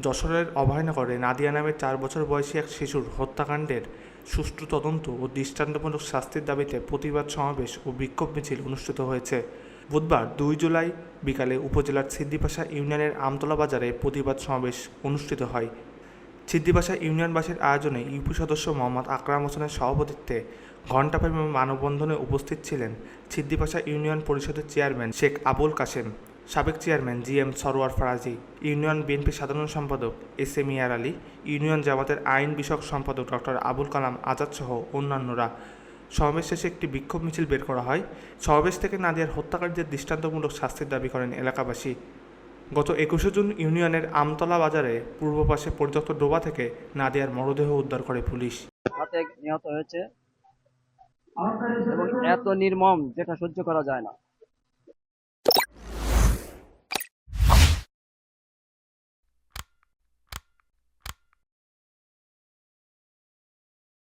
যশোরের অভয়নগরে নাদিয়া নামের 4 বছর বয়সী এক শিশুর হত্যাকাণ্ডের সুষ্ঠু তদন্ত ও দৃষ্টান্তমূলক শাস্তির দাবিতে প্রতিবাদ সমাবেশ ও বিক্ষোভ মিছিল অনুষ্ঠিত হয়েছে। বুধবার 2 জুলাই বিকালে উপজেলার সিদ্দিপাশা ইউনিয়নের আমতলা বাজারে প্রতিবাদ সমাবেশ অনুষ্ঠিত হয়। সিদ্দিপাশা ইউনিয়নবাসীর আয়োজনে ইউপি সদস্য মোহাম্মদ আকরাম হোসেনের সভাপতিত্বে ঘণ্টাব্যাপী মানববন্ধনে উপস্থিত ছিলেন সিদ্দিপাশা ইউনিয়ন পরিষদের চেয়ারম্যান শেখ আবুল কাশেম, সাবেক chairman GM Sarwar Faraji, union BNP সাধারণ সম্পাদক এস.এ. মিয়ার আলী, ইউনিয়ন জামাতের আইন বিষয়ক সম্পাদক ডক্টর আবুল কালাম আজাদ সহ অন্যান্যরা। সমাবেশ শেষে একটি বিক্ষোভ মিছিল বের করা হয়। সমাবেশ থেকে নাদিয়ার হত্যাকারীদের দৃষ্টান্তমূলক শাস্তির দাবি করেন এলাকাবাসী। গত 21 জুন ইউনিয়নের আমতলা বাজারে পূর্ব পাশে পরিত্যক্ত ডোবা থেকে নাদিয়ার মরদেহ উদ্ধার করে পুলিশ। হাতে নিহত হয়েছে এবং এত নির্মম যেটা সহ্য করা যায় না।